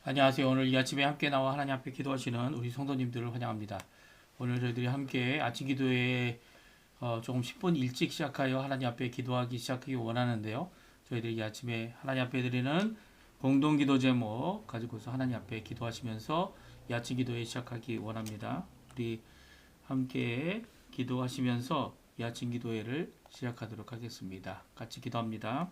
안녕하세요. 오늘 이 아침에 함께 나와 하나님 앞에 기도하시는 우리 성도님들을 환영합니다. 오늘 저희들이 함께 아침 기도에 조금 10분 일찍 시작하여 하나님 앞에 기도하기 시작하기 원하는데요. 저희들이 이 아침에 하나님 앞에 드리는 공동 기도 제목 가지고서 하나님 앞에 기도하시면서 이 아침 기도에 시작하기 원합니다. 우리 함께 기도하시면서 이 아침 기도회를 시작하도록 하겠습니다. 같이 기도합니다.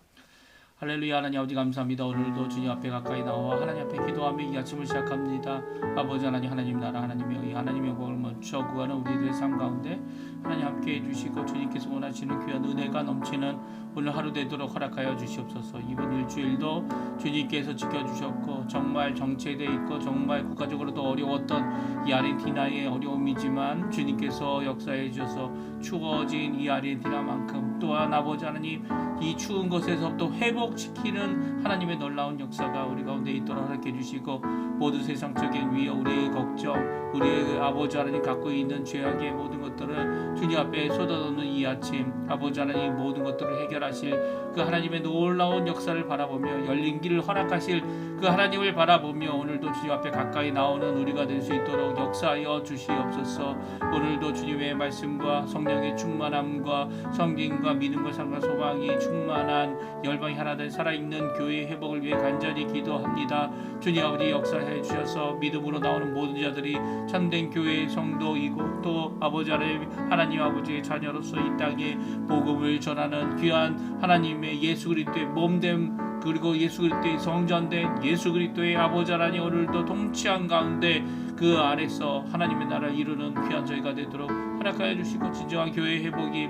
할렐루야. 하나님 아버지 감사합니다. 오늘도 주님 앞에 가까이 나와 하나님 앞에 기도하며 이 아침을 시작합니다. 아버지 하나님, 하나님 나라, 하나님의 의, 하나님의 영광을 먼저 구하는 우리들의 삶 가운데 하나님 함께 해주시고 주님께서 원하시는 귀한 은혜가 넘치는 오늘 하루 되도록 허락하여 주시옵소서. 이번 일주일도 주님께서 지켜주셨고 정말 정체되어 있고 정말 국가적으로도 어려웠던 이 아르헨티나의 어려움이지만 주님께서 역사해 주셔서 추워진 이 아르헨티나만큼 또한 아버지 하나님 이 추운 것에서 또 회복시키는 하나님의 놀라운 역사가 우리 가운데 있도록 허락해 주시고 모든 세상적인 위협, 우리의 걱정, 우리의 아버지 하나님 갖고 있는 죄악의 모든 것들을 주님 앞에 쏟아놓는 이 아침 아버지 하나님 모든 것들을 해결하실 그 하나님의 놀라운 역사를 바라보며 열린 길을 허락하실 그 하나님을 바라보며 오늘도 주님 앞에 가까이 나오는 우리가 될 수 있도록 역사하여 주시옵소서. 오늘도 주님의 말씀과 성령의 충만함과 성김과 믿음과 삶과 소망이 충만한 열방이 하나 된 살아있는 교회의 회복을 위해 간절히 기도합니다. 주님 아버지 역사해 주셔서 믿음으로 나오는 모든 자들이 참된 교회의 성도이고 또 아버지 하나님 아버지의 자녀로서 이 땅에 복음을 전하는 귀한 하나님의 예수 그리스도의 몸됨 그리고 예수 그리스도의 성전된 예수 그리스도의 아버지 하나님 오늘도 통치한 가운데 그 아래서 하나님의 나라를 이루는 귀한 저희가 되도록 허락하여 주시고 진정한 교회의 회복이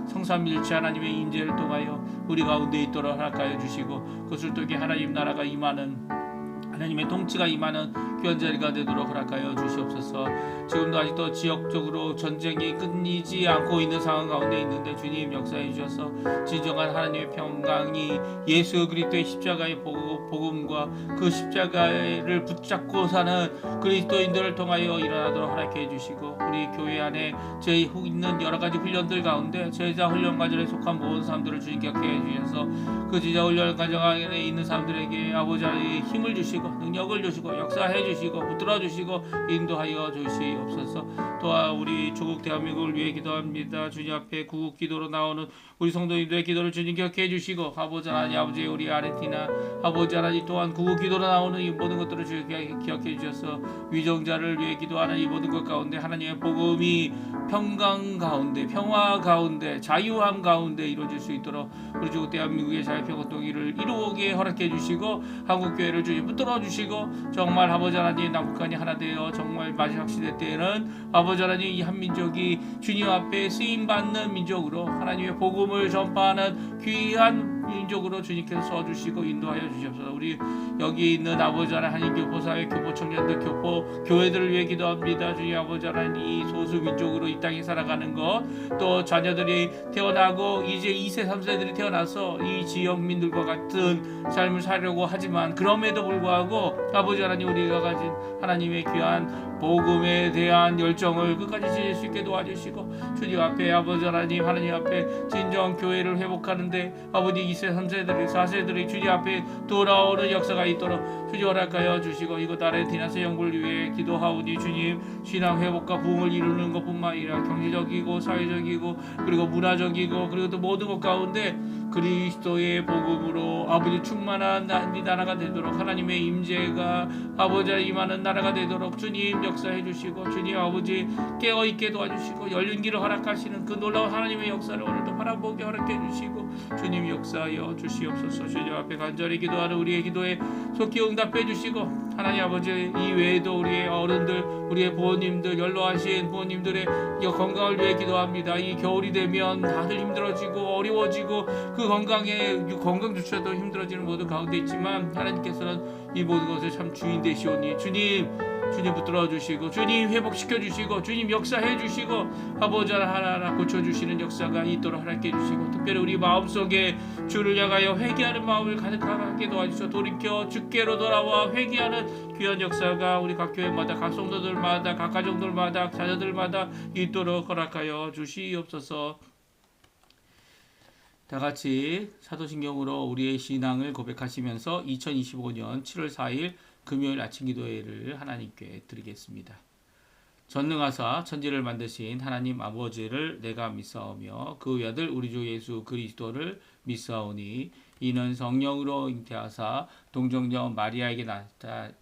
성삼일체 하나님의 인재를 통하여 우리 가운데 있도록 허락하여 주시고 그것을 통해 하나님 나라가 임하는 하나님의 통치가 임하는 귀한 자리가 되도록 허락하여 주시옵소서. 지금도 아직도 지역적으로 전쟁이 끊이지 않고 있는 상황 가운데 있는데 주님 역사해 주셔서 진정한 하나님의 평강이 예수 그리스도의 십자가의 복음과 그 십자가를 붙잡고 사는 그리스도인들을 통하여 일어나도록 허락해 주시고 우리 교회 안에 저희 있는 여러 가지 훈련들 가운데 제자 훈련 과정에 속한 모든 사람들을 주님 격해 주셔서 그 제자 훈련 과정 안에 있는 사람들에게 아버지 하나님의 힘을 주시고 능력을 주시고 역사해 주시고 붙들어 주시고 인도하여 주시옵소서. 또한 우리 조국 대한민국을 위해 기도합니다. 주님 앞에 구국 기도로 나오는 우리 성도님들의 기도를 주님 기억해 주시고 아버지 하나님 아버지 우리 아르헨티나 아버지 하나님 또한 구국 기도로 나오는 이 모든 것들을 주님 기억해 주셔서 위정자를 위해 기도하는 이 모든 것 가운데 하나님의 복음이 평강 가운데 평화 가운데 자유함 가운데 이루어질 수 있도록 우리 조국 대한민국의 자유평화 통일을 이루게 허락해 주시고 한국교회를 주님 붙들어 주시고 정말 아버지 하나님 남북한이 하나 되어 정말 마지막 시대 때에는 아버지 하나님 이 한민족이 주님 앞에 쓰임받는 민족으로 하나님의 복음을 전파하는 귀한 민족으로 주님께서 써주시고 인도하여 주시옵소서. 우리 여기 있는 아버지 하나님 교포사회 교포 청년들 교포 교회들을 위해 기도합니다. 주님 아버지 하나님 이 소수 민족으로 이 땅에 살아가는 것 또 자녀들이 태어나고 이제 2세 3세들이 태어나서 이 지역민들과 같은 삶을 살려고 하지만 그럼에도 불구하고 아버지 하나님 우리가 가진 하나님의 귀한 복음에 대한 열정을 끝까지 지닐 수 있게 도와주시고 주님 앞에 아버지 하나님 앞에 진정 교회를 회복하는데 아버지 2세 3세들이 4세들이 주님 앞에 돌아오는 역사가 있도록 주님 허락하여 주시고 이곳 아르헨티나 세영부를 위해 기도하오니 주님 신앙 회복과 부흥을 이루는 것뿐만 아니라 경제적이고 사회적이고 그리고 문화적이고 그리고 또 모든 것 가운데 그리스도의 복음으로 아버지 충만한 나라가 되도록 하나님의 임재가 아버지 임하는 나라가 되도록 주님 역사해 주시고 주님 아버지 깨어있게 도와주시고 열린 길을 허락하시는 그 놀라운 하나님의 역사를 오늘도 바라보게 허락해 주시고 주님 역사하여 주시옵소서. 주님 앞에 간절히 기도하는 우리의 기도에 속히 응답해 주시고 하나님 아버지 이 외에도 우리의 어른들 우리의 부모님들 연로하신 부모님들의 건강을 위해 기도합니다. 이 겨울이 되면 다들 힘들어지고 어려워지고 그 건강조차도 힘들어지는 모든 가운데 있지만 하나님께서는 이 모든 것을 참 주인 되시오니 주님 붙들어 주시고 주님 회복시켜 주시고 주님 역사해 주시고 아버지 하나하나 고쳐주시는 역사가 있도록 허락해 주시고 특별히 우리 마음속에 주를 향하여 회개하는 마음을 가득하게 도와주셔서 돌이켜 주께로 돌아와 회개하는 귀한 역사가 우리 각 교회마다 각 성도들마다 각 가정들마다 자녀들마다 있도록 허락하여 주시옵소서. 다 같이 사도신경으로 우리의 신앙을 고백하시면서 2025년 7월 4일 금요일 아침 기도회를 하나님께 드리겠습니다. 전능하사 천지를 만드신 하나님 아버지를 내가 믿사오며 그 외아들 우리 주 예수 그리스도를 믿사오니 이는 성령으로 잉태하사 동정녀 마리아에게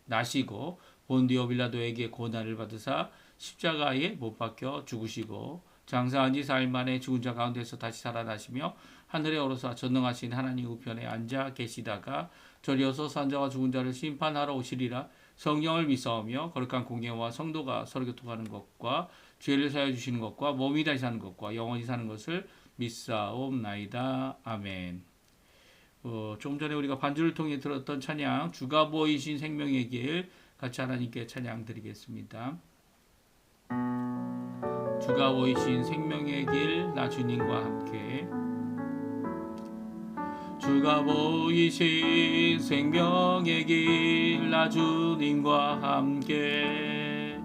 나시고 본디오 빌라도에게 고난을 받으사 십자가에 못 박혀 죽으시고 장사한 지 4일 만에 죽은 자 가운데서 다시 살아나시며 하늘에 오르사 전능하신 하나님 우편에 앉아 계시다가 저리어서 산자와 죽은 자를 심판하러 오시리라. 성령을 믿사오며 거룩한 공예와 성도가 서로 교통하는 것과 죄를 사하여 주시는 것과 몸이 다시 사는 것과 영원히 사는 것을 믿사옵나이다. 아멘. 좀 전에 우리가 반주를 통해 들었던 찬양 주가 보이신 생명의 길 같이 하나님께 찬양 드리겠습니다. 주가 보이신 생명의 길 나 주님과 함께 주가 보이신 생명의 길 나 주님과 함께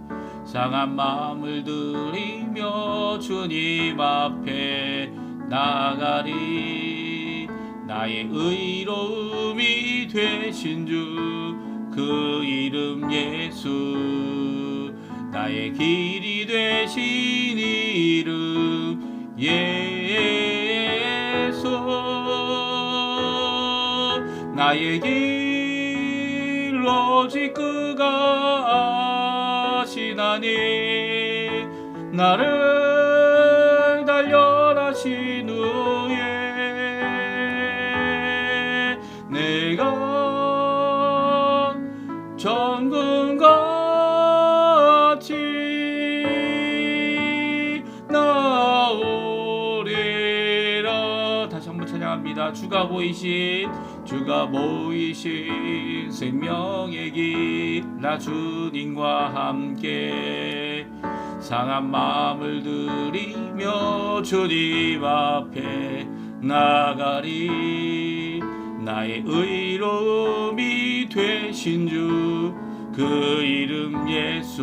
상한 마음을 들이며 주님 앞에 나가리 나의 의로움이 되신 주 그 이름 예수 나의 길이 되신 이름 예수 나의 길 오직 그가 아시나니 나를 단련하신 후에 내가 전금같이 나오리라. 다시 한번 찬양합니다. 주가 보이신 생명의 길 나 주님과 함께 상한 마음을 들이며 주님 앞에 나가리 나의 의로움이 되신 주 그 이름 예수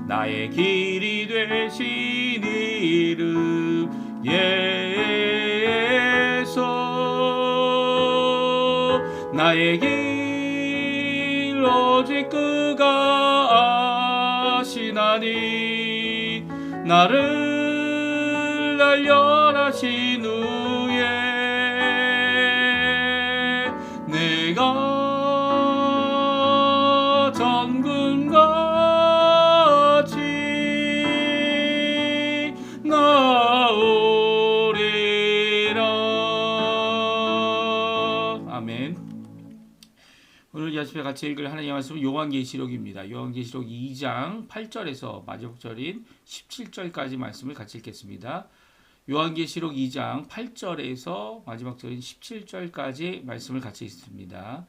나의 길이 되신 이름 예수 나의 길 오직 그가 아시나니 나를 단련하신 후에 내가 전금같이 나오리라. 아멘. 오늘 이 아침에 같이 읽을 하나님의 말씀은 요한계시록입니다. 요한계시록 2장 8절에서 마지막 절인 17절까지 말씀을 같이 읽겠습니다. 요한계시록 2장 8절에서 마지막 절인 17절까지 말씀을 같이 읽습니다.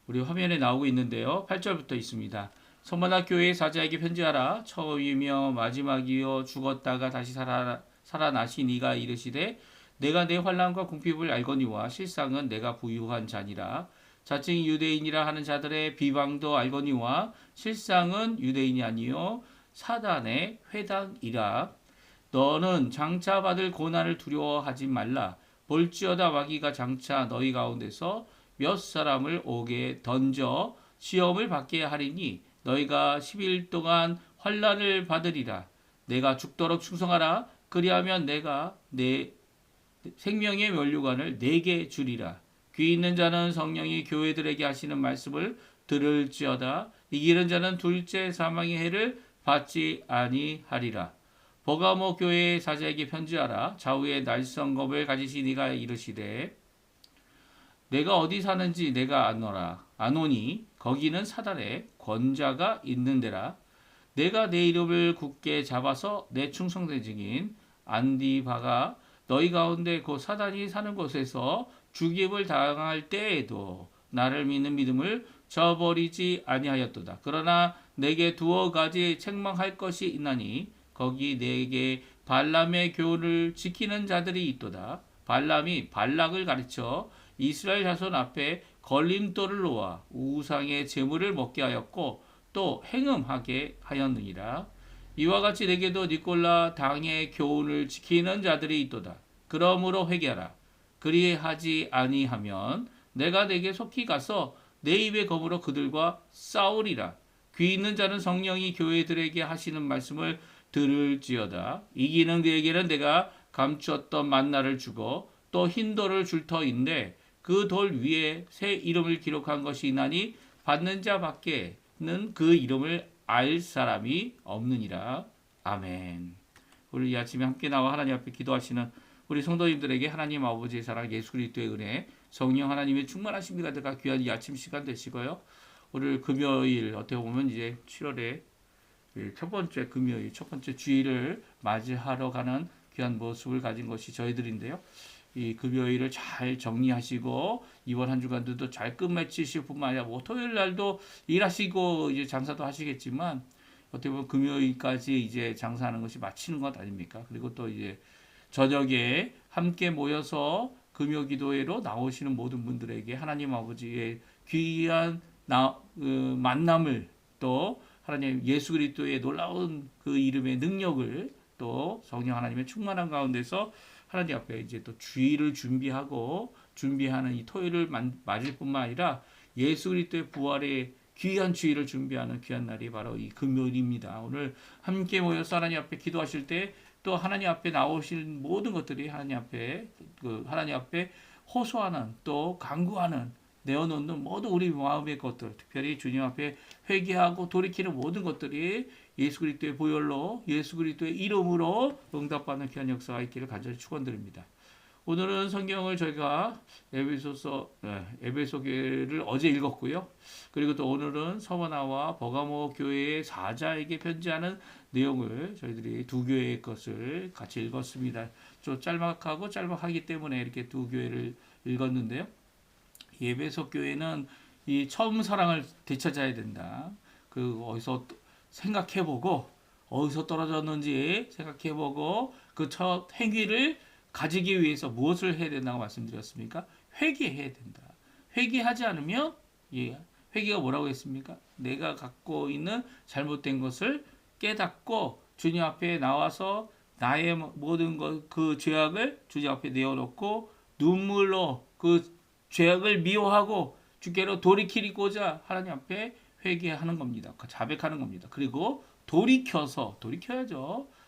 우리 화면에 나오고 있는데요. 8절부터 있습니다. 서머나 교회의 사자에게 편지하라. 처음이며 마지막이요 죽었다가 다시 살아나신 이가 이르시되 내가 내 환난과 궁핍을 알거니와 실상은 내가 부유한 자니라. 자칭 유대인이라 하는 자들의 비방도 알거니와 실상은 유대인이 아니요 사단의 회당이라. 너는 장차 받을 고난을 두려워하지 말라. 볼지어다 마귀가 장차 너희 가운데서 몇 사람을 옥에 던져 시험을 받게 하리니 너희가 10일 동안 환난을 받으리라. 내가 죽도록 충성하라. 그리하면 내가 내 생명의 면류관을 내게 주리라. 귀 있는 자는 성령이 교회들에게 하시는 말씀을 들을지어다. 이기는 자는 둘째 사망의 해를 받지 아니하리라. 버가모 교회의 사자에게 편지하라. 좌우에 날성검을 가지신 이가 이르시되 내가 어디 사는지 내가 아노니 거기는 사단의 권자가 있는 데라. 내가 내 이름을 굳게 잡아서 내 충성된 증인 안디바가 너희 가운데 곧 사단이 사는 곳에서 죽임을 당할 때에도 나를 믿는 믿음을 저버리지 아니하였도다. 그러나 내게 두어 가지 책망할 것이 있나니 거기 내게 발람의 교훈을 지키는 자들이 있도다. 발람이 발락을 가르쳐 이스라엘 자손 앞에 걸림돌을 놓아 우상의 제물을 먹게 하였고 또 행음하게 하였느니라. 이와 같이 내게도 니콜라 당의 교훈을 지키는 자들이 있도다. 그러므로 회개하라. 그리하지 아니하면 내가 내게 속히 가서 내 입의 검으로 그들과 싸우리라. 귀 있는 자는 성령이 교회들에게 하시는 말씀을 들을지어다. 이기는 그에게는 내가 감추었던 만나를 주고 또 흰 돌을 줄 터인데 그 돌 위에 새 이름을 기록한 것이 있나니 받는 자 밖에는 그 이름을 알 사람이 없느니라. 아멘. 우리 이 아침에 함께 나와 하나님 앞에 기도하시는 우리 성도님들에게 하나님 아버지의 사랑, 예수 그리스도의 은혜, 성령 하나님의 충만하심이 가득한 귀한 이 아침 시간 되시고요. 오늘 금요일 어떻게 보면 이제 7월의 첫 번째 금요일, 첫 번째 주일을 맞이하러 가는 귀한 모습을 가진 것이 저희들인데요. 이 금요일을 잘 정리하시고 이번 한 주간도 잘 끝맺히실 뿐만 아니라 뭐 토요일 날도 일하시고 이제 장사도 하시겠지만 어떻게 보면 금요일까지 이제 장사하는 것이 마치는 것 아닙니까? 그리고 또 이제 저녁에 함께 모여서 금요 기도회로 나오시는 모든 분들에게 하나님 아버지의 귀한 만남을 또 하나님 예수 그리스도의 놀라운 그 이름의 능력을 또 성령 하나님의 충만한 가운데서 하나님 앞에 이제 또 주일을 준비하는 이 토요일을 맞을 뿐만 아니라 예수 그리스도의 부활의 귀한 주일을 준비하는 귀한 날이 바로 이 금요일입니다. 오늘 함께 모여서 하나님 앞에 기도하실 때 또 하나님 앞에 나오실 모든 것들이 하나님 앞에 호소하는 또 간구하는 내어놓는 모든 우리 마음의 것들, 특별히 주님 앞에 회개하고 돌이키는 모든 것들이 예수 그리스도의 보혈로 예수 그리스도의 이름으로 응답받는 귀한 역사가 있기를 간절히 축원드립니다. 오늘은 성경을 저희가 에베소 교회를 어제 읽었고요. 그리고 또 오늘은 서머나와 버가모 교회의 사자에게 편지하는 내용을 저희들이 두 교회의 것을 같이 읽었습니다. 좀 짤막하기 때문에 이렇게 두 교회를 읽었는데요. 에베소 교회는 이 처음 사랑을 되찾아야 된다. 어디서 생각해보고 어디서 떨어졌는지 생각해보고 그 첫 행위를 가지기 위해서 무엇을 해야 된다고 말씀드렸습니까? 회개해야 된다. 회개하지 않으면 회개가 뭐라고 했습니까? 내가 갖고 있는 잘못된 것을 깨닫고 주님 앞에 나와서 나의 모든 그 죄악을 주님 앞에 내어놓고 눈물로 그 죄악을 미워하고 주께로 돌이키고자 하나님 앞에 회개하는 겁니다. 자백하는 겁니다. 그리고 돌이켜야죠.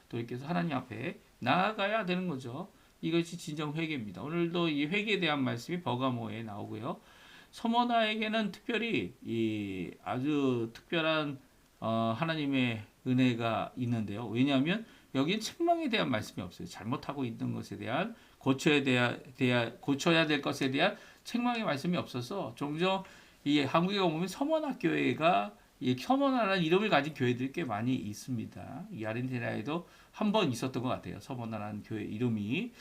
돌이켜서 하나님 앞에 나아가야 되는 거죠. 이것이 진정 회개입니다. 오늘도 이 회개에 대한 말씀이 버가모에 나오고요. 서머나에게는 특별히 이 아주 특별한 하나님의 은혜가 있는데요. 왜냐하면 여기는 책망에 대한 말씀이 없어요. 잘못하고 있는 것에 대한 고쳐야 될 것에 대한 책망의 말씀이 없어서 종종 이 한국에 보면 서머나 교회가 이 서머나라는 이름을 가진 교회들이 꽤 많이 있습니다. 이 아르헨티나에도 한 번 있었던 것 같아요. 서머나라는 교회 이름이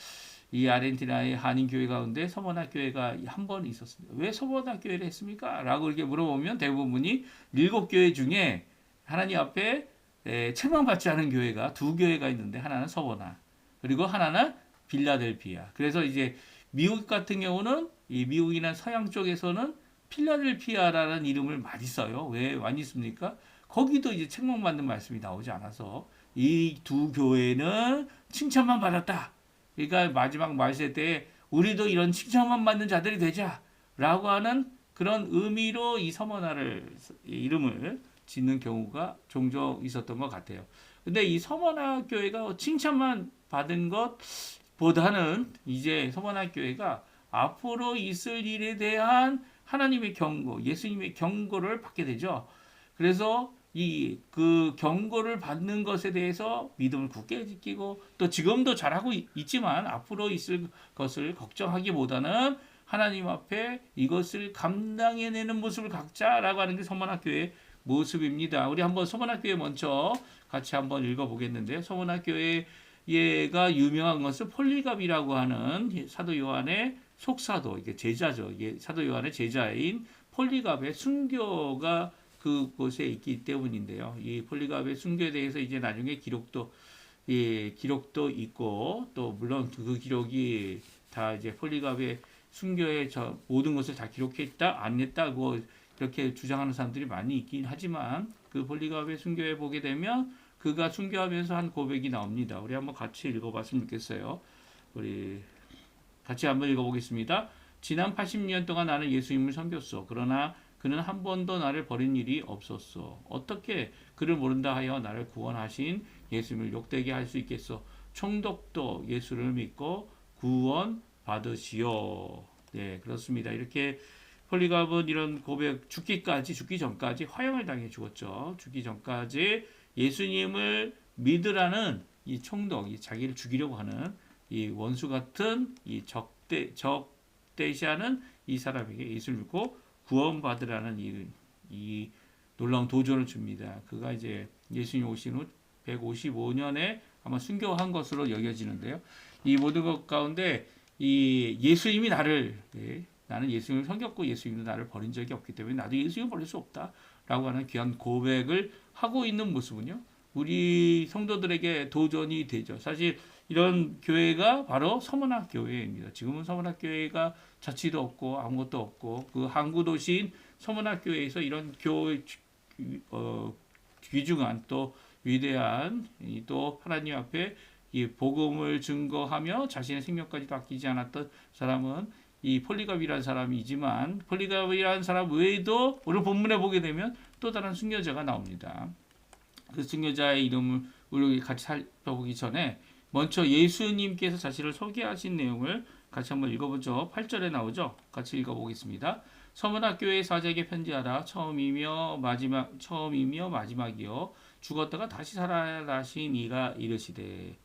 이 아르헨티나의 한인 교회 가운데 서머나 교회가 한 번 있었습니다. 왜 서머나 교회를 했습니까? 라고 이렇게 물어보면 대부분이 7교회 중에 하나님 앞에 책망받지 않은 교회가 두 교회가 있는데 하나는 서머나 그리고 하나는 빌라델피아. 그래서 이제 미국 같은 경우는 이 미국이나 서양 쪽에서는 필라델피아라는 이름을 많이 써요. 왜 많이 씁니까? 거기도 이제 책망받는 말씀이 나오지 않아서 이 두 교회는 칭찬만 받았다. 그러니까 마지막 말세 때 우리도 이런 칭찬만 받는 자들이 되자라고 하는 그런 의미로 이 서머나를 이름을 짓는 경우가 종종 있었던 것 같아요. 근데 이 서머나 교회가 칭찬만 받은 것보다는 이제 서머나 교회가 앞으로 있을 일에 대한 하나님의 경고, 예수님의 경고를 받게 되죠. 그래서 그 경고를 받는 것에 대해서 믿음을 굳게 지키고 또 지금도 잘하고 있지만 앞으로 있을 것을 걱정하기보다는 하나님 앞에 이것을 감당해내는 모습을 갖자라고 하는 게 서머나교회의 모습입니다. 우리 한번 서머나교회 먼저 같이 한번 읽어보겠는데요. 서머나교회가 유명한 것은 폴리갑이라고 하는 사도 요한의 속사도, 이게 제자죠. 이게 사도 요한의 제자인 폴리갑의 순교가 그곳에 있기 때문인데요. 이 폴리갑의 순교에 대해서 이제 나중에 기록도 있고 또 물론 그 기록이 다 이제 폴리갑의 순교의 모든 것을 다 기록했다 안 했다고 이렇게 주장하는 사람들이 많이 있긴 하지만 그 폴리갑의 순교에 보게 되면 그가 순교하면서 한 고백이 나옵니다. 우리 한번 같이 읽어봤으면 좋겠어요. 우리 같이 한번 읽어보겠습니다. 지난 80년 동안 나는 예수님을 섬겼어. 그러나 그는 한 번도 나를 버린 일이 없었어. 어떻게 그를 모른다 하여 나를 구원하신 예수님을 욕되게 할 수 있겠어? 총독도 예수를 믿고 구원 받으시오. 네, 그렇습니다. 이렇게 폴리갑은 이런 고백, 죽기 전까지 화형을 당해 죽었죠. 죽기 전까지 예수님을 믿으라는 이 총독, 이 자기를 죽이려고 하는 이 원수 같은 이 적대시하는 이 사람에게 예수를 믿고 구원받으라는 이 놀라운 도전을 줍니다. 그가 이제 예수님 오신 후 155년에 아마 순교한 것으로 여겨지는데요. 이 모든 것 가운데 이 예수님이 나는 예수님을 섬겼고 예수님도 나를 버린 적이 없기 때문에 나도 예수님을 버릴 수 없다라고 하는 귀한 고백을 하고 있는 모습은요. 우리 성도들에게 도전이 되죠. 사실 이런 교회가 바로 서문학 교회입니다. 지금은 서문학 교회가 자치도 없고 아무것도 없고 그 항구 도시인 서문학 교회에서 이런 교회 귀중한 또 위대한 또 하나님 앞에 이 복음을 증거하며 자신의 생명까지도 아끼지 않았던 사람은 이 폴리갑이라는 사람이지만 폴리갑이라는 사람 외에도 오늘 본문에 보게 되면 또 다른 순교자가 나옵니다. 그 순교자의 이름을 우리 같이 살펴보기 전에 먼저 예수님께서 자신을 소개하신 내용을 같이 한번 읽어보죠. 8절에 나오죠. 같이 읽어보겠습니다. 서문학 교회 사제에게 편지하라. 처음이며 마지막이요 죽었다가 다시 살아나신 이가 이르시되.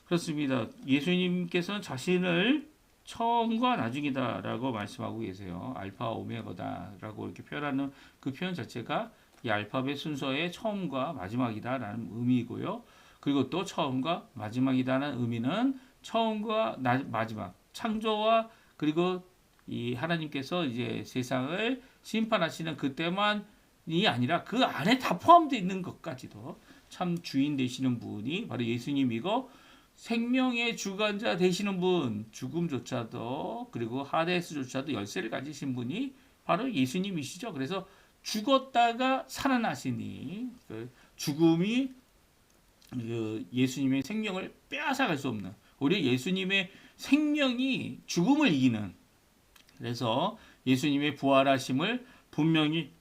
그렇습니다. 예수님께서는 자신을 처음과 나중이다라고 말씀하고 계세요. 알파 오메가다라고 이렇게 표현하는 그 표현 자체가 이 알파벳 순서의 처음과 마지막이다라는 의미이고요. 그리고 또 처음과 마지막이다라는 의미는 처음과 마지막, 창조와 그리고 이 하나님께서 이제 세상을 심판하시는 그때만이 아니라 그 안에 다 포함되어 있는 것까지도 참 주인 되시는 분이 바로 예수님이고 생명의 주관자 되시는 분, 죽음조차도 그리고 하데스조차도 열쇠를 가지신 분이 바로 예수님이시죠. 그래서 죽었다가 살아나시니 그 죽음이 그 예수님의 생명을 빼앗아갈 수 없는 오히려 예수님의 생명이 죽음을 이기는 그래서 예수님의 부활하심을 분명히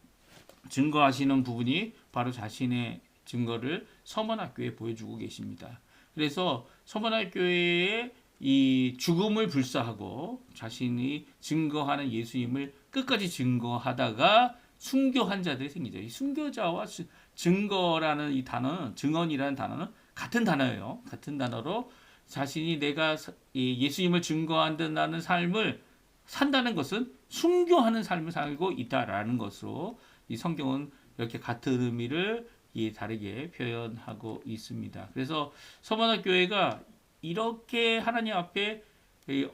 증거하시는 부분이 바로 자신의 증거를 서문학교에 보여주고 계십니다. 그래서 서문학교회의 이 죽음을 불사하고 자신이 증거하는 예수님을 끝까지 증거하다가 순교한 자들이 생기죠. 이 순교자와 증거라는 이 단어는 증언이라는 단어는 같은 단어예요. 같은 단어로 자신이 내가 예수님을 증거한다는 삶을 산다는 것은 순교하는 삶을 살고 있다라는 것으로 이 성경은 이렇게 같은 의미를 다르게 표현하고 있습니다. 그래서 서문학 교회가 이렇게 하나님 앞에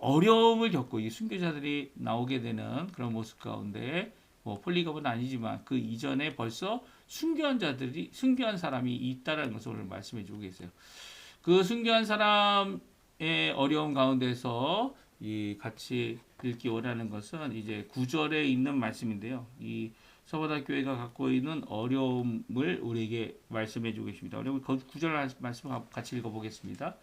어려움을 겪고 이 순교자들이 나오게 되는 그런 모습 가운데 뭐 폴리갑은 아니지만 그 이전에 벌써 순교한 사람이 있다라는 것을 오늘 말씀해 주고 계세요. 그 순교한 사람의 어려움 가운데서 같이 읽기 원하는 것은 이제 9절에 있는 말씀인데요. 이 서문학 교회가 갖고 있는 어려움을 우리에게 말씀해 주고 계십니다. 어려움 9절 말씀 같이 읽어보겠습니다.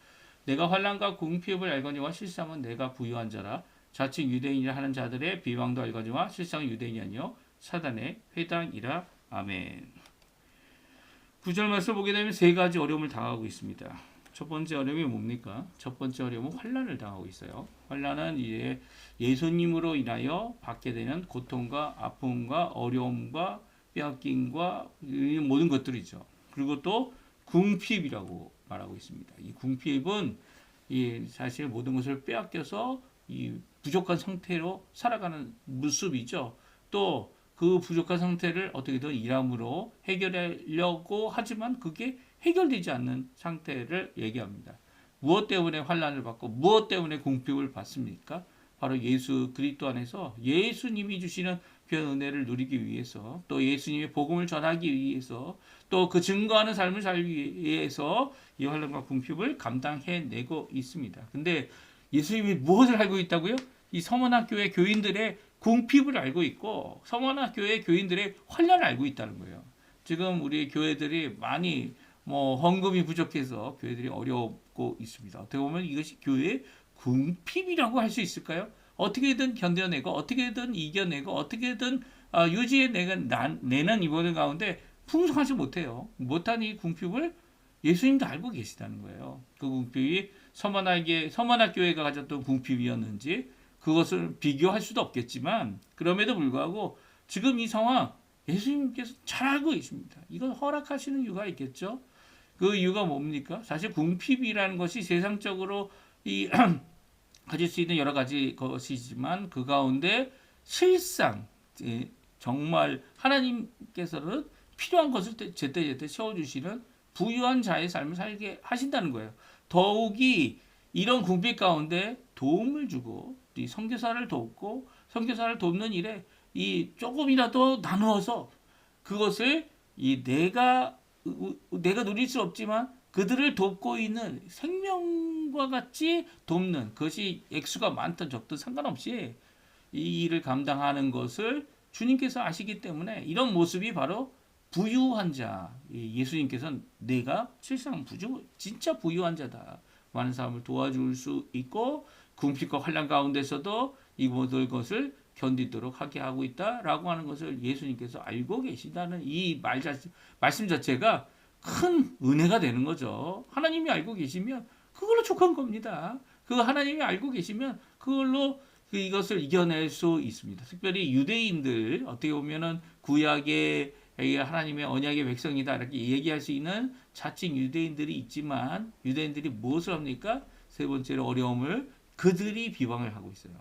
내가 환난과 궁핍을 알거니와 실상은 내가 부유한 자라. 자칭 유대인이라 하는 자들의 비방도 알거니와 실상은 유대인이 아니요 사단의 회당이라. 아멘. 9절 말씀 보게 되면 세 가지 어려움을 당하고 있습니다. 첫 번째 어려움이 뭡니까? 첫 번째 어려움은 환난을 당하고 있어요. 환난은 이제 예수님으로 인하여 받게 되는 고통과 아픔과 어려움과 빼앗김과 모든 것들이죠. 그리고 또 궁핍이라고 말하고 있습니다. 이 궁핍은 사실 모든 것을 빼앗겨서 이 부족한 상태로 살아가는 모습이죠. 또 그 부족한 상태를 어떻게든 일함으로 해결하려고 하지만 그게 해결되지 않는 상태를 얘기합니다. 무엇 때문에 환난을 받고 무엇 때문에 궁핍을 받습니까? 바로 예수 그리스도 안에서 예수님이 주시는 귀한 은혜를 누리기 위해서 또 예수님의 복음을 전하기 위해서 또 그 증거하는 삶을 살기 위해서 이 환난과 궁핍을 감당해내고 있습니다. 근데 예수님이 무엇을 알고 있다고요? 이 서문학 교회 교인들의 궁핍을 알고 있고 서문학 교회 교인들의 환난을 알고 있다는 거예요. 지금 우리 교회들이 많이 헌금이 부족해서 교회들이 어렵고 있습니다. 어떻게 보면 이것이 교회의 궁핍이라고 할 수 있을까요? 어떻게든 견뎌내고 어떻게든 이겨내고 어떻게든 유지해내는 이번 가운데 풍성하지 못해요. 못한 이 궁핍을 예수님도 알고 계시다는 거예요. 그 궁핍이 서머나 교회가 가졌던 궁핍이었는지 그것을 비교할 수도 없겠지만 그럼에도 불구하고 지금 이 상황 예수님께서 잘 알고 계십니다. 이걸 허락하시는 이유가 있겠죠. 그 이유가 뭡니까? 사실 궁핍이라는 것이 세상적으로 이 가질 수 있는 여러 가지 것이지만 그 가운데 실상 정말 하나님께서는 필요한 것을 제때제때 채워주시는 부유한 자의 삶을 살게 하신다는 거예요. 더욱이 이런 궁핍 가운데 도움을 주고 이 선교사를 돕고 선교사를 돕는 일에 이 조금이라도 나누어서 그것을 내가 누릴 수 없지만 그들을 돕고 있는 생명과 같이 돕는 그것이 액수가 많든 적든 상관없이 이 일을 감당하는 것을 주님께서 아시기 때문에 이런 모습이 바로 부유한 자. 예수님께서는 내가 실상 진짜 부유한 자다. 많은 사람을 도와줄 수 있고 궁핍과 환난 가운데서도 이 모든 것을 견디도록 하게 하고 있다라고 하는 것을 예수님께서 알고 계시다는 이 말씀 자체가 큰 은혜가 되는 거죠. 하나님이 알고 계시면 그걸로 족한 겁니다. 그 하나님이 알고 계시면 그걸로 이것을 이겨낼 수 있습니다. 특별히 유대인들 어떻게 보면은 구약의 하나님의 언약의 백성이다 이렇게 얘기할 수 있는 자칭 유대인들이 있지만 유대인들이 무엇을 합니까? 세 번째로 어려움을 그들이 비방을 하고 있어요.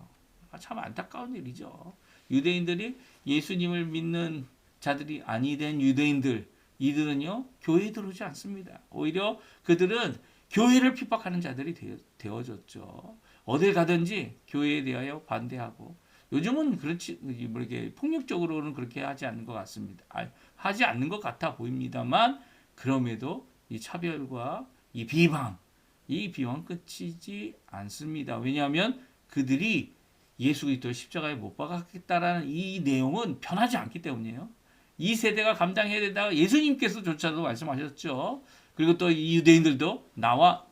참 안타까운 일이죠. 유대인들이 예수님을 믿는 자들이 아니 된 유대인들 이들은요 교회에 들어오지 않습니다. 오히려 그들은 교회를 핍박하는 자들이 되어졌죠. 어딜 가든지 교회에 대하여 반대하고 요즘은 그렇지 뭐 이렇게 폭력적으로는 그렇게 하지 않는 것 같습니다. 하지 않는 것 같아 보입니다만 그럼에도 이 차별과 이 비방 끝이지 않습니다. 왜냐하면 그들이 예수 그리스도를 십자가에 못 박았겠다라는 이 내용은 변하지 않기 때문이에요. 이 세대가 감당해야 된다. 예수님께서조차도 말씀하셨죠. 그리고 또 이 유대인들도 나와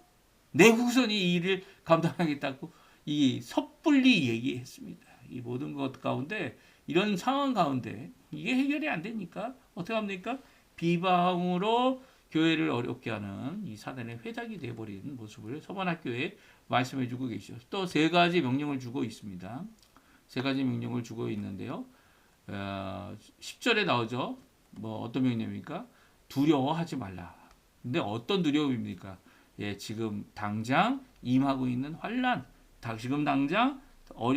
내 후손이 이 일을 감당하겠다고 이 섣불리 얘기했습니다. 이 모든 것 가운데 이런 상황 가운데 이게 해결이 안 되니까 어떻게 합니까? 비방으로 교회를 어렵게 하는 이 사단의 회장이 되어버린 모습을 서반학교에 말씀해주고 계시죠. 또 세 가지 명령을 주고 있습니다. 세 가지 명령을 주고 있는데요. 10절에 나오죠. 뭐 어떤 명령입니까? 두려워하지 말라. 근데 어떤 두려움입니까? 지금 당장 임하고 있는 환난, 지금 당장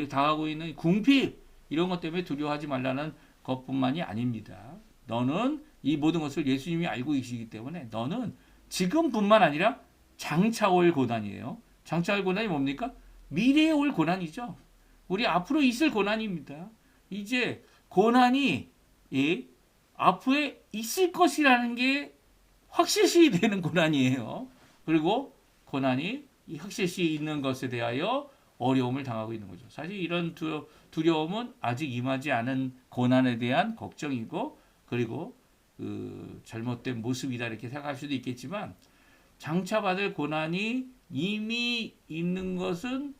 당하고 있는 궁핍 이런 것 때문에 두려워하지 말라는 것뿐만이 아닙니다. 너는 이 모든 것을 예수님이 알고 계시기 때문에 너는 지금뿐만 아니라 장차 올 고난이에요. 장차 올 고난이 뭡니까? 미래에 올 고난이죠. 우리 앞으로 있을 고난입니다. 이제 고난이 앞으로 있을 것이라는 게 확실시 되는 고난이에요. 그리고 고난이 이 확실시 있는 것에 대하여 어려움을 당하고 있는 거죠. 사실 이런 두려움은 아직 임하지 않은 고난에 대한 걱정이고 그리고 그 잘못된 모습이다 이렇게 생각할 수도 있겠지만 장차 받을 고난이 이미 있는 것은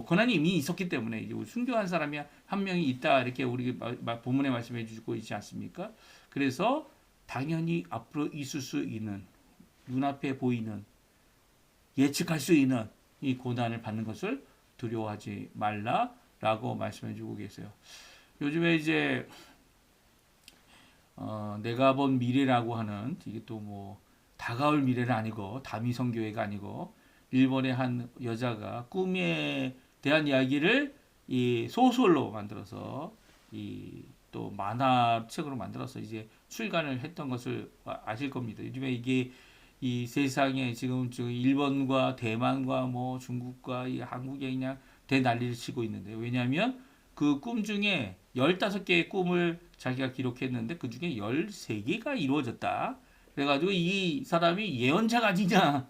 고난이 이미 있었기 때문에 이제 순교한 사람이 한 명이 있다 이렇게 우리 본문에 말씀해 주고 있지 않습니까? 그래서 당연히 앞으로 있을 수 있는 눈앞에 보이는 예측할 수 있는 이 고난을 받는 것을 두려워하지 말라라고 말씀해 주고 계세요. 요즘에 이제 내가 본 미래라고 하는 이게 또 뭐 다가올 미래는 아니고 다미 선교회가 아니고 일본의 한 여자가 꿈에 대한 이야기를 이 소설로 만들어서 이 또 만화책으로 만들어서 이제 출간을 했던 것을 아실 겁니다. 요즘에 이게 이 세상에 지금 일본과 대만과 뭐 중국과 이 한국에 그냥 대난리를 치고 있는데 왜냐하면 그 꿈 중에 15개의 꿈을 자기가 기록했는데 그 중에 13개가 이루어졌다. 그래가지고 이 사람이 예언자가 아니냐.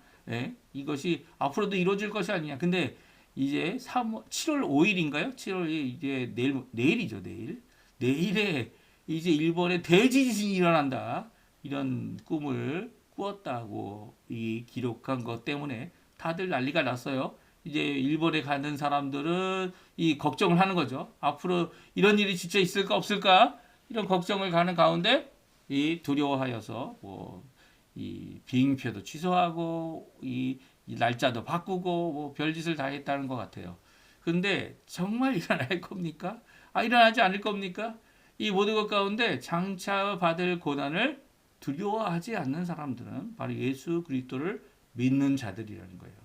이것이 앞으로도 이루어질 것이 아니냐. 근데 이제 7월 5일인가요? 7월 이제 내일이죠, 내일. 내일에 이제 일본에 대지진이 일어난다. 이런 꿈을 꾸었다고 이 기록한 것 때문에 다들 난리가 났어요. 이제 일본에 가는 사람들은 이 걱정을 하는 거죠. 앞으로 이런 일이 진짜 있을까 없을까 이런 걱정을 가는 가운데 이 두려워하여서 뭐 이 비행표도 취소하고 이 날짜도 바꾸고 뭐 별짓을 다 했다는 것 같아요. 근데 정말 일어날 겁니까? 일어나지 않을 겁니까? 이 모든 것 가운데 장차 받을 고난을 두려워하지 않는 사람들은 바로 예수 그리스도를 믿는 자들이라는 거예요.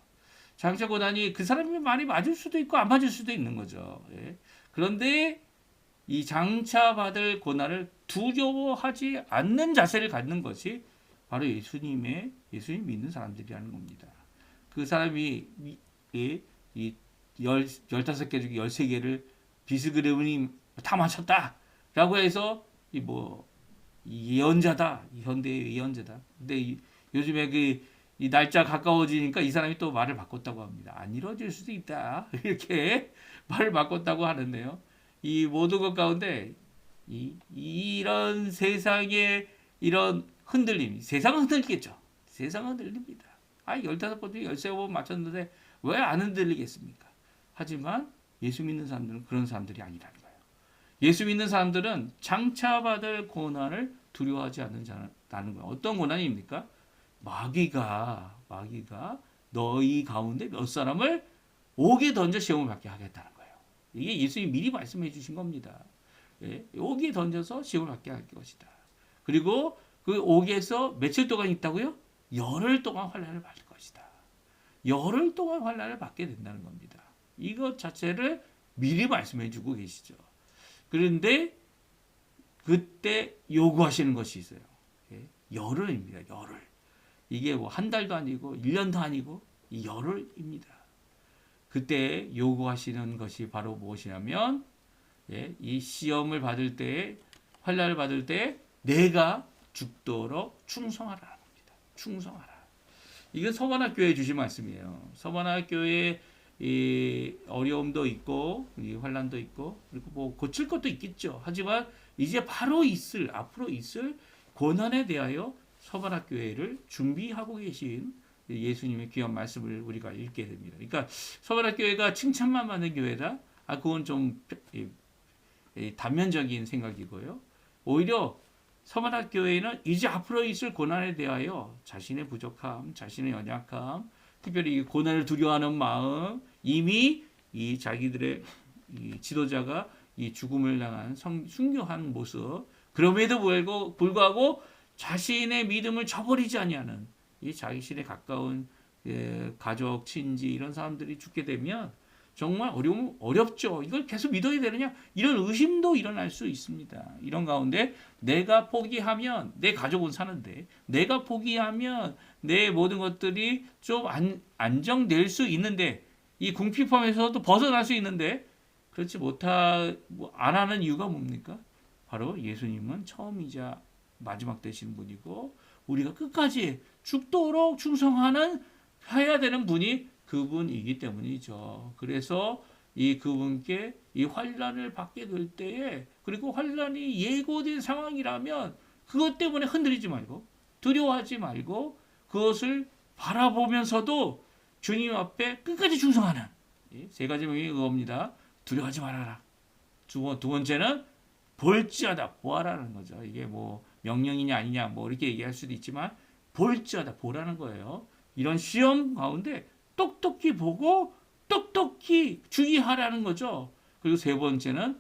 장차 고난이 그 사람이 말이 맞을 수도 있고 안 맞을 수도 있는 거죠. 예. 그런데 이 장차 받을 고난을 두려워하지 않는 자세를 갖는 것이 바로 예수님 믿는 사람들이라는 겁니다. 그 사람이 이 15개 중에 13개를 비스그레문이 다 맞췄다라고 해서 이 예언자다. 이 현대의 예언자다. 근데 요즘에 이 날짜 가까워지니까 이 사람이 또 말을 바꿨다고 합니다. 안 이루어질 수도 있다. 이렇게 말을 바꿨다고 하는데요. 이 모든 것 가운데 이런 세상의 이런 흔들림, 세상은 흔들리겠죠. 세상은 흔들립니다. 15번 중에 13번 맞췄는데 왜 안 흔들리겠습니까? 하지만 예수 믿는 사람들은 그런 사람들이 아니라는 거예요. 예수 믿는 사람들은 장차 받을 고난을 두려워하지 않는다는 거예요. 어떤 고난입니까? 마귀가 너희 가운데 몇 사람을 옥에 던져 시험을 받게 하겠다는 거예요. 이게 예수님이 미리 말씀해 주신 겁니다. 예, 옥에 던져서 시험을 받게 할 것이다. 그리고 그 옥에서 며칠 동안 있다고요? 열흘 동안 환난을 받을 것이다. 열흘 동안 환난을 받게 된다는 겁니다. 이것 자체를 미리 말씀해 주고 계시죠. 그런데 그때 요구하시는 것이 있어요. 예, 열흘입니다. 열흘. 이게 뭐 한 달도 아니고 1년도 아니고 열흘입니다. 그때 요구하시는 것이 바로 무엇이냐면 이 시험을 받을 때 환난을 받을 때 내가 죽도록 충성하라는 겁니다. 충성하라. 이건 서반학교에 주신 말씀이에요. 서반학교에 이 어려움도 있고 이 환난도 있고 그리고 뭐 고칠 것도 있겠죠. 하지만 이제 바로 앞으로 있을 고난에 대하여 서반학교회를 준비하고 계신 예수님의 귀한 말씀을 우리가 읽게 됩니다. 그러니까 서반학교회가 칭찬만 받는 교회다. 그건 좀 단면적인 생각이고요. 오히려 서반학교회는 이제 앞으로 있을 고난에 대하여 자신의 부족함, 자신의 연약함, 특별히 고난을 두려워하는 마음, 이미 이 자기들의 이 지도자가 이 죽음을 당한 순교한 모습, 그럼에도 불구하고 자신의 믿음을 저버리지 아니하는 이 자신의 가까운 가족, 친지 이런 사람들이 죽게 되면 정말 어렵죠. 이걸 계속 믿어야 되느냐? 이런 의심도 일어날 수 있습니다. 이런 가운데 내가 포기하면 내 가족은 사는데 내가 포기하면 내 모든 것들이 좀 안정될 수 있는데 이 궁핍함에서도 벗어날 수 있는데 그렇지 안 하는 이유가 뭡니까? 바로 예수님은 처음이자 마지막 되시는 분이고 우리가 끝까지 죽도록 충성해야 되는 분이 그분이기 때문이죠. 그래서 이 그분께 이 환난을 받게 될 때에 그리고 환난이 예고된 상황이라면 그것 때문에 흔들리지 말고 두려워하지 말고 그것을 바라보면서도 주님 앞에 끝까지 충성하는 세 가지 명이 그겁니다. 두려워하지 말아라. 두 번째는 볼지어다 보아라는 거죠. 이게 뭐 명령이냐 아니냐 뭐 이렇게 얘기할 수도 있지만 볼지어다 보라는 거예요. 이런 시험 가운데 똑똑히 보고 똑똑히 주의하라는 거죠. 그리고 세 번째는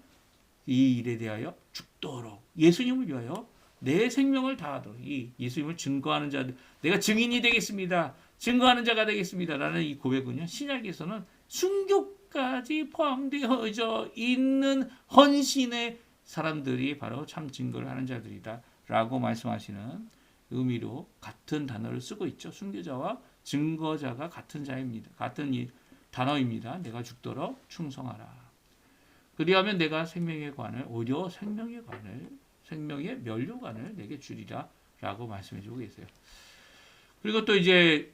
이 일에 대하여 죽도록 예수님을 위하여 내 생명을 다하도록 이 예수님을 증거하는 자들 내가 증인이 되겠습니다. 증거하는 자가 되겠습니다. 라는 이 고백은요. 신약에서는 순교까지 포함되어져 있는 헌신의 사람들이 바로 참 증거를 하는 자들이다. 라고 말씀하시는 의미로 같은 단어를 쓰고 있죠. 순교자와 증거자가 같은 자입니다. 같은 단어입니다. 내가 죽도록 충성하라. 그리하면 내가 생명의 관을 오히려 생명의 면류관을 내게 주리라 라고 말씀해 주고 계세요. 그리고 또 이제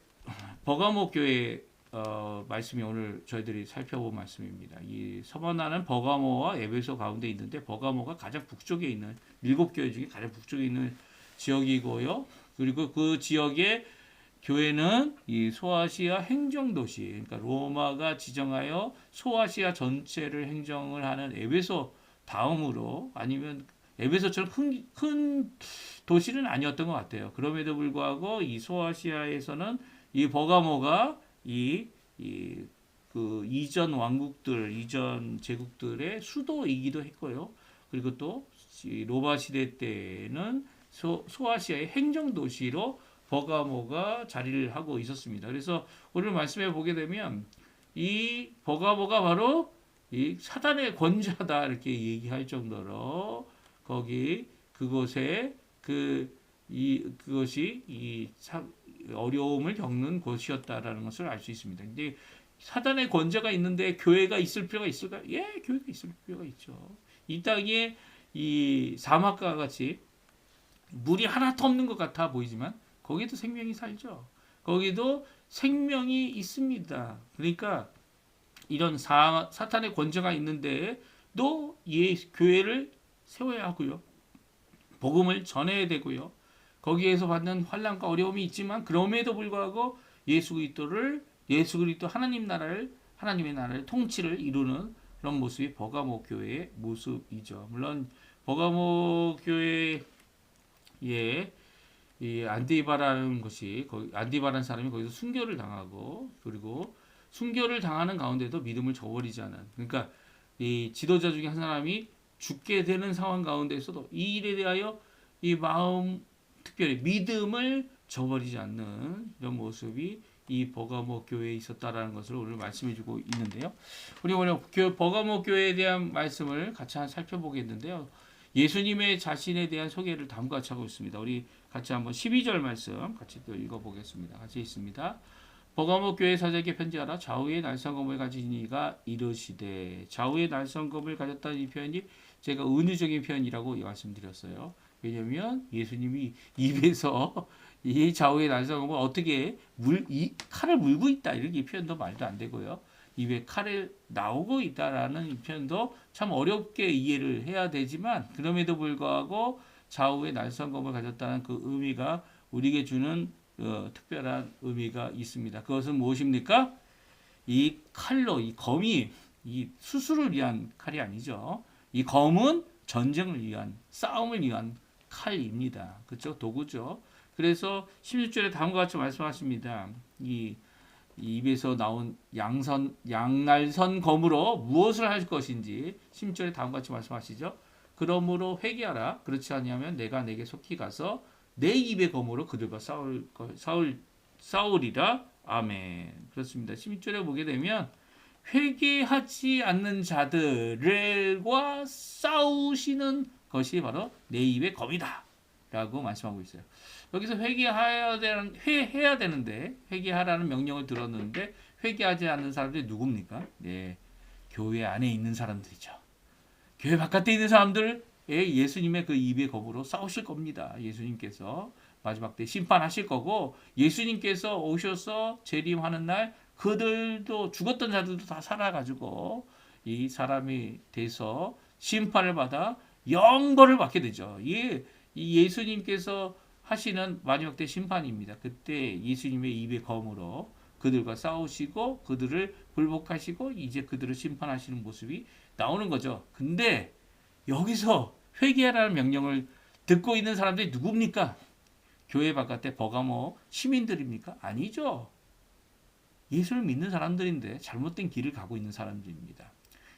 버가모 교회 말씀이 오늘 저희들이 살펴본 말씀입니다. 이 서머나는 버가모와 에베소 가운데 있는데 버가모가 가장 북쪽에 있는 7교회 중에 가장 북쪽에 있는 지역이고요. 그리고 그 지역에 교회는 이 소아시아 행정도시, 그러니까 로마가 지정하여 소아시아 전체를 행정을 하는 에베소 다음으로, 아니면 에베소처럼 큰 도시는 아니었던 것 같아요. 그럼에도 불구하고 이 소아시아에서는 이 버가모가 그 이전 왕국들, 이전 제국들의 수도이기도 했고요. 그리고 또 로마 시대 때는 소아시아의 행정도시로 버가모가 자리를 하고 있었습니다. 그래서 오늘 말씀해 보게 되면 이 버가모가 바로 이 사단의 권자다 이렇게 얘기할 정도로 거기 그곳에 그것이 어려움을 겪는 곳이었다라는 것을 알 수 있습니다. 근데 사단의 권자가 있는데 교회가 있을 필요가 있을까요? 예, 교회가 있을 필요가 있죠. 이 땅에 이 사막과 같이 물이 하나도 없는 것 같아 보이지만 거기도 생명이 살죠. 거기도 생명이 있습니다. 그러니까 이런 사탄의 권세가 있는데도 교회를 세워야 하고요. 복음을 전해야 되고요. 거기에서 받는 환난과 어려움이 있지만 그럼에도 불구하고 예수 그리스도 하나님의 나라를 통치를 이루는 그런 모습이 버가모 교회의 모습이죠. 물론 버가모 교회의 이 안디바라는 안디바라는 사람이 거기서 순교를 당하고, 그리고 순교를 당하는 가운데도 믿음을 저버리지 않은, 그러니까 이 지도자 중에 한 사람이 죽게 되는 상황 가운데서도 이 일에 대하여 이 마음, 특별히 믿음을 저버리지 않는 이런 모습이 이 버가모 교회에 있었다라는 것을 오늘 말씀해주고 있는데요. 우리 오늘 버가모 교회에 대한 말씀을 같이 살펴보겠는데요. 예수님의 자신에 대한 소개를 다음과 같이 하고 있습니다. 우리 같이 한번 12절 말씀 같이 또 읽어보겠습니다. 같이 있습니다. 버가모 교회 사자에게 편지하라. 좌우에 날성검을 가진 이가 이르시되, 좌우에 날성검을 가졌다는 이 표현이 제가 은유적인 표현이라고 말씀드렸어요. 왜냐하면 예수님이 입에서 이 좌우의 날성검을 어떻게 칼을 물고 있다 이렇게 표현도 말도 안 되고요. 입에 칼이 나오고 있다라는 표현도 참 어렵게 이해를 해야 되지만, 그럼에도 불구하고 좌우에 날성검을 가졌다는 그 의미가 우리에게 주는 특별한 의미가 있습니다. 그것은 무엇입니까? 이 칼로, 이 검이 이 수술을 위한 칼이 아니죠. 이 검은 전쟁을 위한, 싸움을 위한 칼입니다. 그렇죠? 도구죠. 그래서 16절에 다음과 같이 말씀하십니다. 이 입에서 나온 양날선 검으로 무엇을 할 것인지 16절에 다음과 같이 말씀하시죠. 그러므로 회개하라. 그렇지 아니하면 내가 내게 속히 가서 내 입의 검으로 그들과 싸우리라. 아멘. 그렇습니다. 16절에 보게 되면 회개하지 않는 자들과 싸우시는 것이 바로 내 입의 검이다 라고 말씀하고 있어요. 여기서 회개해야 되는데, 회개하라는 명령을 들었는데 회개하지 않는 사람들이 누굽니까? 네, 교회 안에 있는 사람들이죠. 교회 바깥에 있는 사람들 예수님의 그 입의 검으로 싸우실 겁니다. 예수님께서 마지막 때 심판하실 거고, 예수님께서 오셔서 재림하는 날 그들도, 죽었던 자들도 다 살아가지고 이 사람이 돼서 심판을 받아 영벌을 받게 되죠. 이 예수님께서 하시는 마지막 때 심판입니다. 그때 예수님의 입의 검으로 그들과 싸우시고 그들을 불복하시고 이제 그들을 심판하시는 모습이 나오는 거죠. 근데 여기서 회개하라는 명령을 듣고 있는 사람들이 누굽니까? 교회 바깥에 버가모 시민들입니까? 아니죠. 예수를 믿는 사람들인데 잘못된 길을 가고 있는 사람들입니다.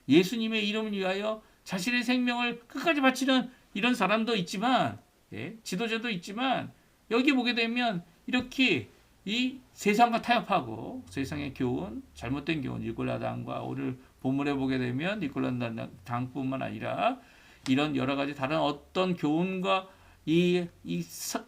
예수님의 이름을 위하여 자신의 생명을 끝까지 바치는 이런 사람도 있지만, 지도자도 있지만, 여기 보게 되면 이렇게 이 세상과 타협하고 세상의 교훈, 잘못된 교훈, 니콜라당과 오늘 본문에 보게 되면 니콜라당뿐만 아니라 이런 여러 가지 다른 어떤 교훈과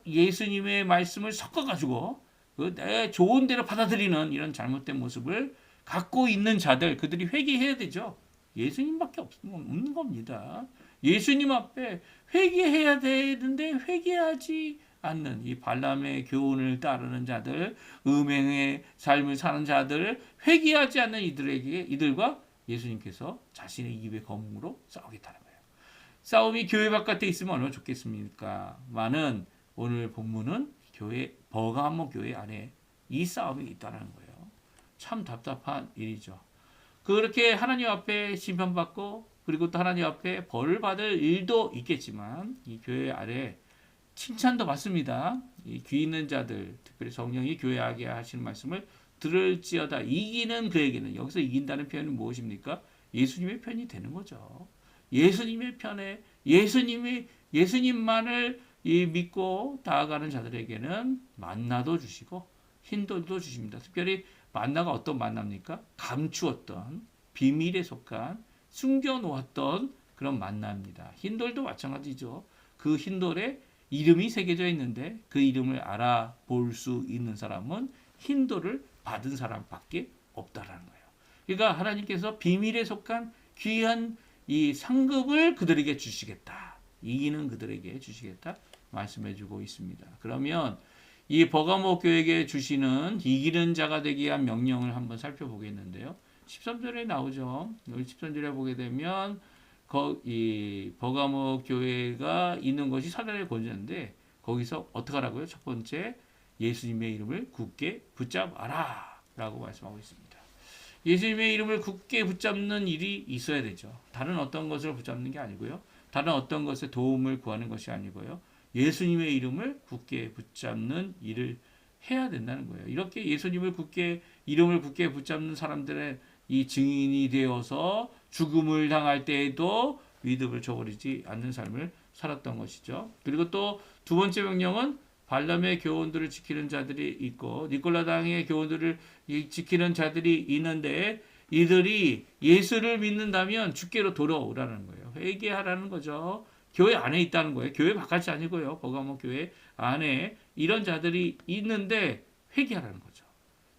예수님의 말씀을 섞어가지고 내 좋은 대로 받아들이는 이런 잘못된 모습을 갖고 있는 자들, 그들이 회개해야 되죠. 예수님밖에 없는 겁니다. 예수님 앞에 회개해야 되는데 회개하지 않는 이 발람의 교훈을 따르는 자들, 음행의 삶을 사는 자들, 회개하지 않는 이들과 예수님께서 자신의 입의 검으로 싸우겠다는 거예요. 싸움이 교회 바깥에 있으면 얼마나 좋겠습니까? 많은 오늘 본문은 버가모 교회 안에 이 싸움이 있다는 거예요. 참 답답한 일이죠. 그렇게 하나님 앞에 심판받고 그리고 또 하나님 앞에 벌을 받을 일도 있겠지만 이 교회 아래 칭찬도 받습니다. 이 귀 있는 자들, 특별히 성령이 교회하게 하시는 말씀을 들을지어다 이기는 그에게는, 여기서 이긴다는 표현은 무엇입니까? 예수님의 편이 되는 거죠. 예수님의 편에 예수님만을 믿고 나아가는 자들에게는 만나도 주시고 힌돌도 주십니다. 특별히 만나가 어떤 만나입니까? 감추었던 비밀에 속한 숨겨놓았던 그런 만나입니다. 힌돌도 마찬가지죠. 그 힌돌에 이름이 새겨져 있는데 그 이름을 알아볼 수 있는 사람은 힌돌을 받은 사람밖에 없다라는 거예요. 그러니까 하나님께서 비밀에 속한 귀한 이 상급을 그들에게 주시겠다. 이기는 그들에게 주시겠다 말씀해주고 있습니다. 그러면 이 버가모 교회에게 주시는 이기는 자가 되기 위한 명령을 한번 살펴보겠는데요. 13절에 나오죠. 여기 13절에 보게 되면 이 버가모 교회가 있는 것이 사단의 권세인데 거기서 어떻게 하라고요? 첫 번째, 예수님의 이름을 굳게 붙잡아라 라고 말씀하고 있습니다. 예수님의 이름을 굳게 붙잡는 일이 있어야 되죠. 다른 어떤 것을 붙잡는 게 아니고요. 다른 어떤 것에 도움을 구하는 것이 아니고요. 예수님의 이름을 굳게 붙잡는 일을 해야 된다는 거예요. 이렇게 예수님을 이름을 굳게 붙잡는 사람들의 이 증인이 되어서 죽음을 당할 때에도 믿음을 저버리지 않는 삶을 살았던 것이죠. 그리고 또 두 번째 명령은 발람의 교훈들을 지키는 자들이 있고 니콜라당의 교훈들을 지키는 자들이 있는데 이들이 예수를 믿는다면 주께로 돌아오라는 거예요. 회개하라는 거죠. 교회 안에 있다는 거예요. 교회 바깥이 아니고요. 버가모 교회 안에 이런 자들이 있는데 회개하라는 거죠.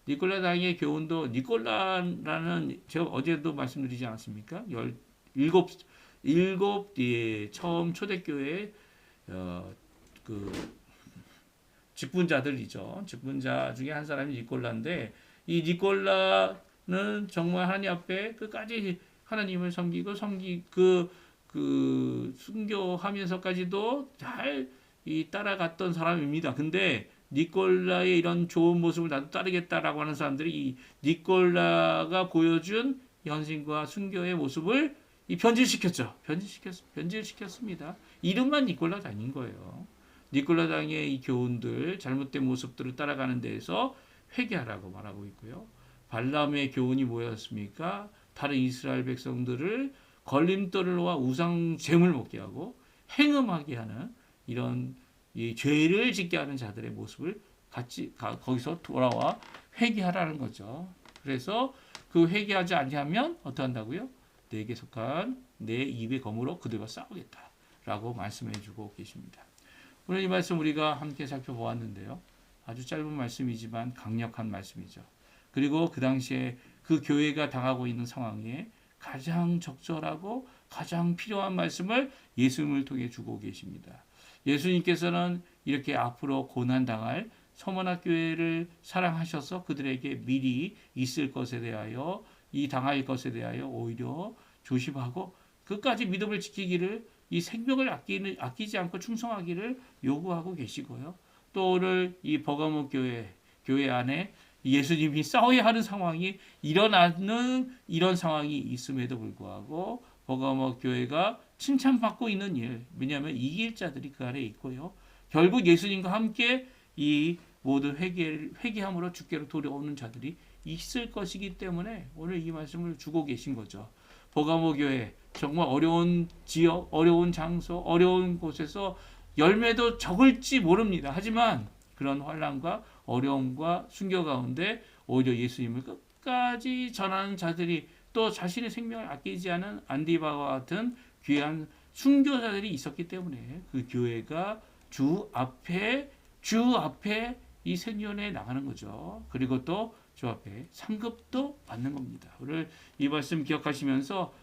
니콜라당의 교훈도 니콜라라는 제가 어제도 말씀드리지 않았습니까? 일곱 처음 초대교회 그 직분자들이죠. 직분자 중에 한 사람이 니콜라인데 이 니콜라는 정말 하나님 앞에 끝까지 하나님을 섬기고 순교하면서까지도 잘 따라갔던 사람입니다. 근데 니콜라의 이런 좋은 모습을 나도 따르겠다라고 하는 사람들이 이 니콜라가 보여준 헌신과 순교의 모습을 변질시켰습니다. 이름만 니콜라 당인 거예요. 니콜라 당의 이 교훈들, 잘못된 모습들을 따라가는 데에서 회개하라고 말하고 있고요. 발람의 교훈이 뭐였습니까? 다른 이스라엘 백성들을 걸림돌과 우상 잼을 먹게 하고 행음하게 하는 이런 이 죄를 짓게 하는 자들의 모습을 거기서 돌아와 회개하라는 거죠. 그래서 그 회개하지 않으면 어떻게 한다고요? 내게 속한 내 입의 검으로 그들과 싸우겠다라고 말씀해주고 계십니다. 오늘 이 말씀 우리가 함께 살펴보았는데요. 아주 짧은 말씀이지만 강력한 말씀이죠. 그리고 그 당시에 그 교회가 당하고 있는 상황에 가장 적절하고 가장 필요한 말씀을 예수님을 통해 주고 계십니다. 예수님께서는 이렇게 앞으로 고난당할 서머나 교회를 사랑하셔서 그들에게 미리 있을 것에 대하여 당할 것에 대하여 오히려 조심하고 끝까지 믿음을 지키기를 이 생명을 아끼지 않고 충성하기를 요구하고 계시고요. 또 오늘 이 버가모 교회 안에 예수님이 싸워야 하는 상황이 일어나는 이런 상황이 있음에도 불구하고 버가모 교회가 칭찬받고 있는 일, 왜냐하면 이길 자들이 그 안에 있고요. 결국 예수님과 함께 이 모든 회개함으로 주께로 돌아오는 자들이 있을 것이기 때문에 오늘 이 말씀을 주고 계신 거죠. 버가모 교회 정말 어려운 지역, 어려운 장소, 어려운 곳에서 열매도 적을지 모릅니다. 하지만 그런 환난과 어려움과 순교 가운데 오히려 예수님을 끝까지 전하는 자들이 또 자신의 생명을 아끼지 않은 안디바와 같은 귀한 순교자들이 있었기 때문에 그 교회가 주 앞에 이 생존에 나가는 거죠. 그리고 또 주 앞에 상급도 받는 겁니다. 오늘 이 말씀 기억하시면서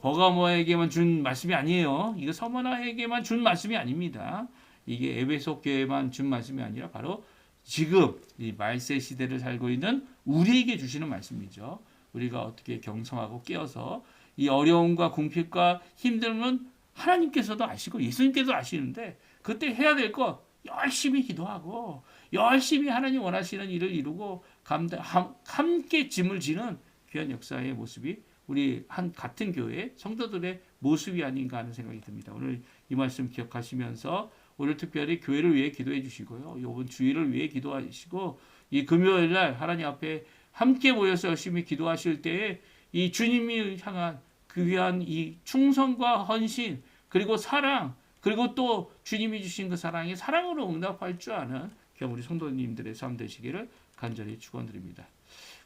버가모에게만 준 말씀이 아니에요. 이거 서머나에게만 준 말씀이 아닙니다. 이게 에베소 교회만 준 말씀이 아니라 바로 지금 이 말세 시대를 살고 있는 우리에게 주시는 말씀이죠. 우리가 어떻게 경성하고 깨어서 이 어려움과 궁핍과 힘듦은 하나님께서도 아시고 예수님께서도 아시는데 그때 해야 될 것 열심히 기도하고 열심히 하나님 원하시는 일을 이루고 함께 짐을 지는 귀한 역사의 모습이 우리 같은 교회 성도들의 모습이 아닌가 하는 생각이 듭니다. 오늘 이 말씀 기억하시면서 오늘 특별히 교회를 위해 기도해 주시고요. 이번 주일을 위해 기도하시고 이 금요일 날 하나님 앞에 함께 모여서 열심히 기도하실 때에 이 주님이 향한 그 귀한 이 충성과 헌신 그리고 사랑 그리고 또 주님이 주신 그 사랑이 사랑으로 응답할 줄 아는 우리 성도님들의 삶 되시기를 간절히 축원드립니다.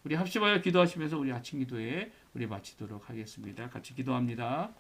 우리 합심하여 기도하시면서 우리 아침 기도에 우리 마치도록 하겠습니다. 같이 기도합니다.